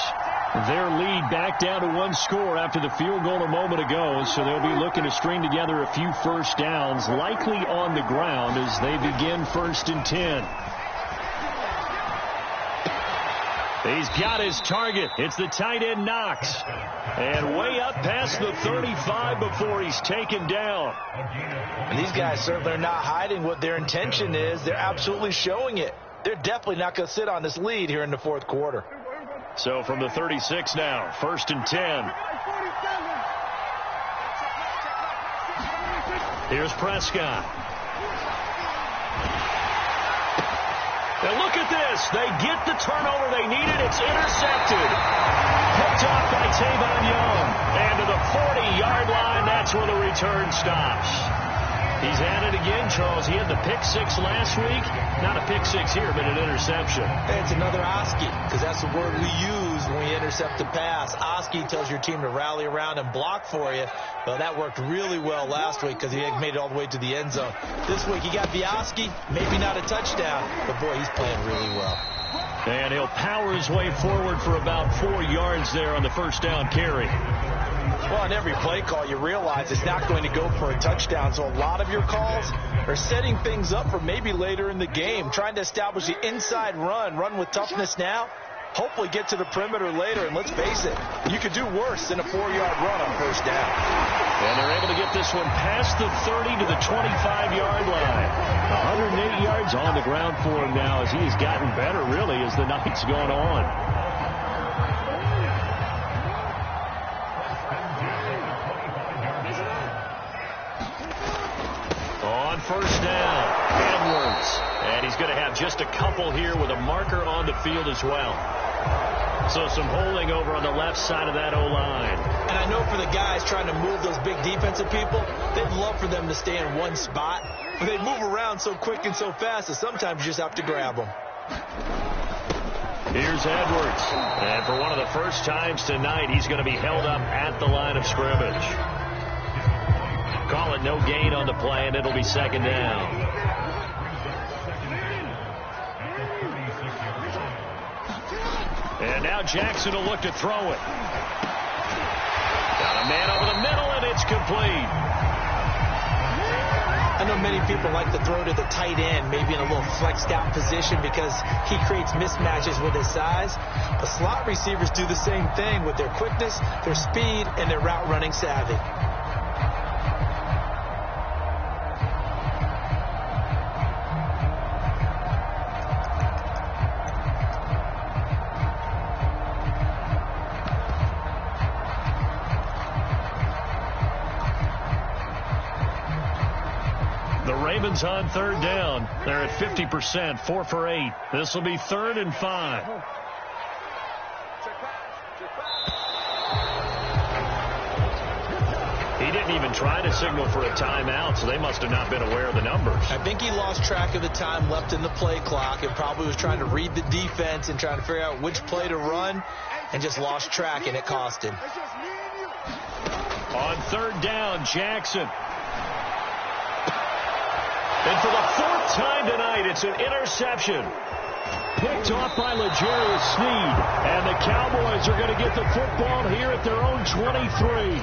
Their lead back down to 1 score after the field goal a moment ago, so they'll be looking to string together a few first downs, likely on the ground as they begin 1st and 10. He's got his target. It's the tight end Knox. And way up past the 35 before he's taken down. And these guys certainly are not hiding what their intention is. They're absolutely showing it. They're definitely not going to sit on this lead here in the 4th quarter. So from the 36 now, 1st and 10. Here's Prescott. And look at this. They get the turnover they needed. It's intercepted. Picked off by Tavon Young. And to the 40-yard line, that's where the return stops. He's at it again, Charles. He had the pick 6 last week. Not a pick 6 here, but an interception. It's another Oski, because that's the word we use when we intercept a pass. Oski tells your team to rally around and block for you. Well, that worked really well last week because he made it all the way to the end zone. This week, he got Oski, maybe not a touchdown, but boy, he's playing really well. And he'll power his way forward for about 4 yards there on the first down carry. Well, on every play call, you realize it's not going to go for a touchdown. So a lot of your calls are setting things up for maybe later in the game, trying to establish the inside run with toughness now, hopefully get to the perimeter later. And let's face it, you could do worse than a 4-yard run on first down. And they're able to get this one past the 30 to the 25-yard line. 108 yards on the ground for him now as he has gotten better, really, as the night's gone on. On first down, Edwards. And he's going to have just a couple here with a marker on the field as well. So some holding over on the left side of that O-line. And I know for the guys trying to move those big defensive people, they'd love for them to stay in one spot. But they move around so quick and so fast that sometimes you just have to grab them. Here's Edwards. And for one of the first times tonight, he's going to be held up at the line of scrimmage. Call it no gain on the play, and it'll be second down. And now Jackson will look to throw it. Got a man over the middle, and it's complete. I know many people like to throw to the tight end, maybe in a little flexed out position because he creates mismatches with his size. But slot receivers do the same thing with their quickness, their speed, and their route running savvy. Ravens on third down. They're at 50%, 4 for 8. This will be 3rd and 5. He didn't even try to signal for a timeout, so they must have not been aware of the numbers. I think he lost track of the time left in the play clock and probably was trying to read the defense and trying to figure out which play to run and just lost track, and it cost him. On third down, Jackson. And for the 4th time tonight, it's an interception. Picked off by L'Jarius Sneed. And the Cowboys are going to get the football here at their own 23.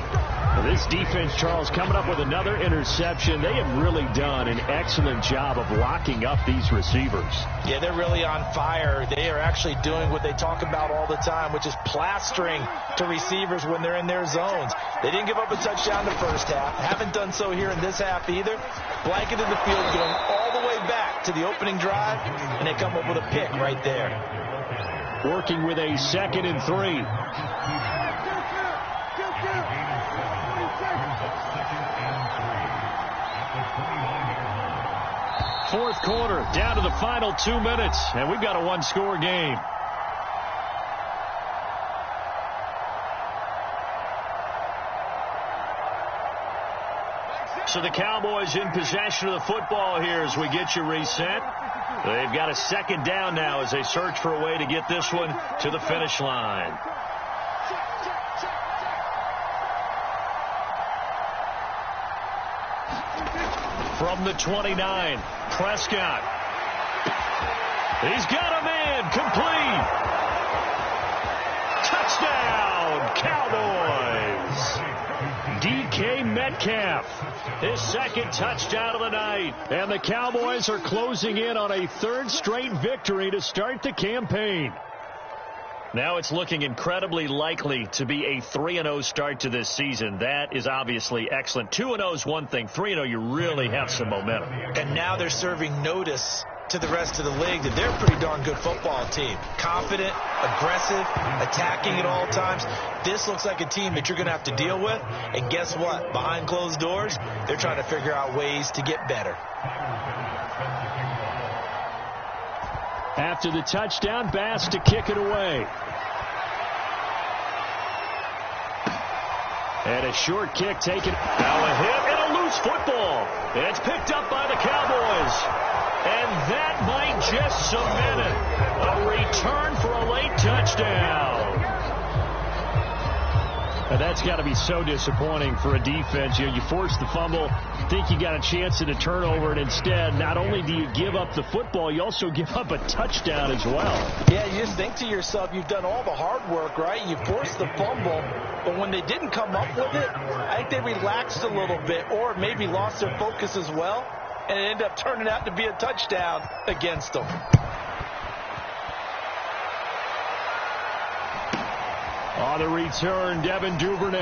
Well, this defense, Charles, coming up with another interception. They have really done an excellent job of locking up these receivers. Yeah, they're really on fire. They are actually doing what they talk about all the time, which is plastering to receivers when they're in their zones. They didn't give up a touchdown the first half. Haven't done so here in this half either. Blanketed the field, going all the way back to the opening drive, and they come up with a pick right there. Working with a 2nd and 3. Fourth quarter, down to the final 2 minutes, and we've got a one-score game. So the Cowboys in possession of the football here as we get you reset. They've got a 2nd down now as they search for a way to get this one to the finish line. From the 29, Prescott. He's got a man, complete. Touchdown, Cowboys. DK Metcalf, his 2nd touchdown of the night. And the Cowboys are closing in on a 3rd straight victory to start the campaign. Now it's looking incredibly likely to be a 3-0 start to this season. That is obviously excellent. 2-0 is one thing. 3-0, you really have some momentum. And now they're serving notice to the rest of the league that they're a pretty darn good football team. Confident, aggressive, attacking at all times. This looks like a team that you're going to have to deal with. And guess what? Behind closed doors, they're trying to figure out ways to get better. After the touchdown, Bass to kick it away. And a short kick taken. Now a hit and a loose football. It's picked up by the Cowboys. And that might just cement it. A return for a late touchdown. And that's got to be so disappointing for a defense. You force the fumble, think you got a chance at a turnover, and instead, not only do you give up the football, you also give up a touchdown as well. Yeah, you just think to yourself, you've done all the hard work, right? You forced the fumble, but when they didn't come up with it, I think they relaxed a little bit or maybe lost their focus as well, and it ended up turning out to be a touchdown against them. On the return, Devin Duvernay.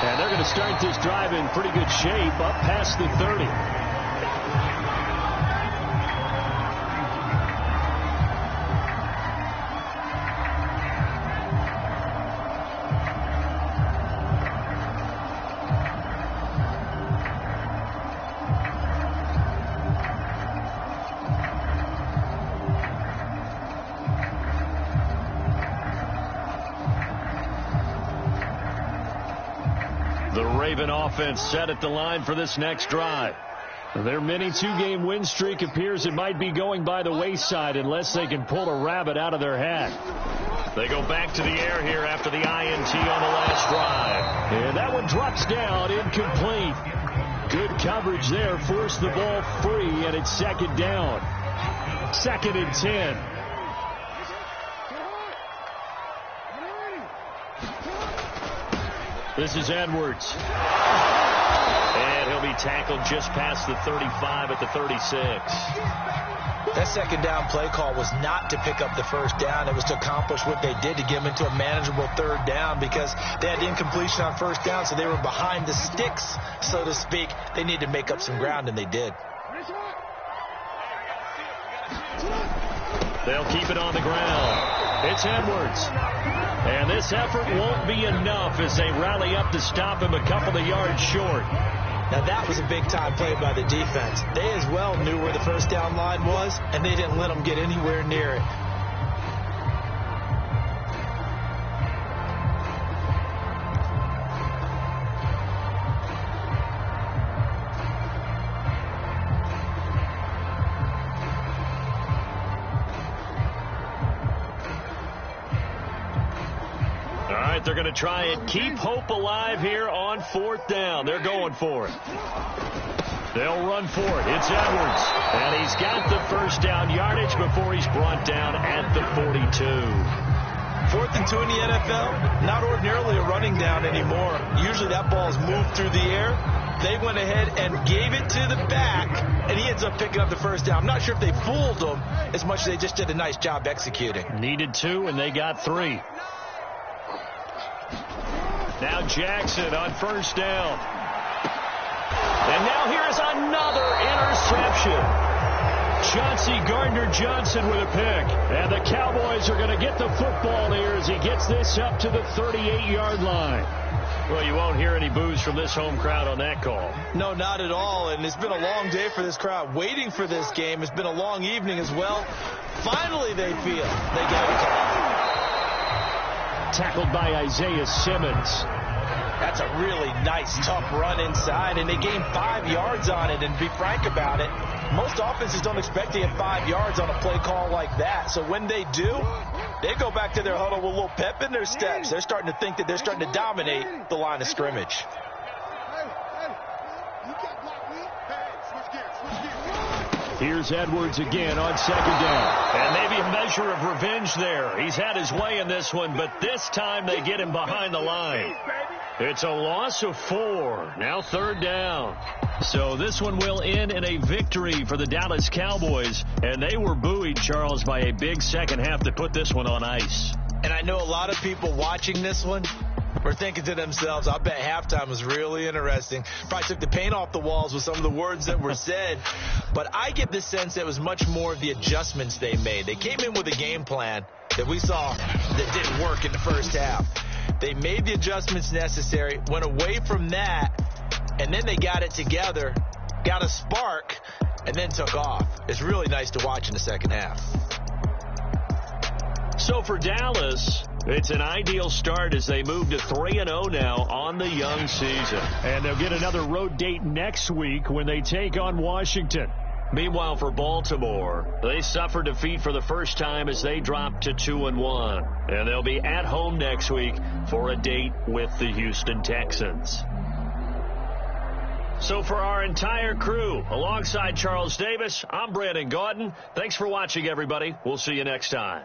And they're going to start this drive in pretty good shape, up past the 30. Raven offense set at the line for this next drive. Their mini 2-game win streak appears it might be going by the wayside unless they can pull a rabbit out of their hat. They go back to the air here after the INT on the last drive. And that one drops down, incomplete. Good coverage there, forced the ball free, and it's 2nd down. 2nd and 10. This is Edwards. And he'll he'll be tackled just past the 35 at the 36. That second down play call was not to pick up the first down. It was to accomplish what they did, to get them into a manageable third down, because they had incompletion on first down, so they were behind the sticks, so to speak. They needed to make up some ground, and they did. They'll keep it on the ground. It's Edwards. And this effort won't be enough as they rally up to stop him a couple of yards short. Now, that was a big-time play by the defense. They as well knew where the first down line was, and they didn't let them get anywhere near it. They're going to try and keep hope alive here on fourth down. They're going for it. They'll run for it. It's Edwards. And he's got the first down yardage before he's brought down at the 42. 4th and 2 in the NFL, not ordinarily a running down anymore. Usually that ball is moved through the air. They went ahead and gave it to the back, and he ends up picking up the first down. I'm not sure if they fooled him as much as they just did a nice job executing. Needed 2, and they got 3. Now Jackson on first down. And now here's another interception. Chauncey Gardner-Johnson with a pick. And the Cowboys are going to get the football here as he gets this up to the 38-yard line. Well, you won't hear any boos from this home crowd on that call. No, not at all. And it's been a long day for this crowd waiting for this game. It's been a long evening as well. Finally, they feel they got a call. Tackled by Isaiah Simmons. That's a really nice, tough run inside, and they gained 5 yards on it. And to be frank about it, most offenses don't expect to get 5 yards on a play call like that. So when they do, they go back to their huddle with a little pep in their steps. They're starting to think that they're starting to dominate the line of scrimmage. Here's Edwards again on second down. And maybe a measure of revenge there. He's had his way in this one, but this time they get him behind the line. It's a loss of 4. Now third down. So this one will end in a victory for the Dallas Cowboys. And they were buoyed, Charles, by a big second half that put this one on ice. And I know a lot of people watching this one were thinking to themselves, I bet halftime was really interesting. Probably took the paint off the walls with some of the words that were said. But I get the sense that it was much more of the adjustments they made. They came in with a game plan that we saw that didn't work in the first half. They made the adjustments necessary, went away from that, and then they got it together, got a spark, and then took off. It's really nice to watch in the second half. So for Dallas, it's an ideal start as they move to 3-0 now on the young season. And they'll get another road date next week when they take on Washington. Meanwhile, for Baltimore, they suffered defeat for the first time as they dropped to 2-1. And they'll be at home next week for a date with the Houston Texans. So for our entire crew, alongside Charles Davis, I'm Brandon Gaudin. Thanks for watching, everybody. We'll see you next time.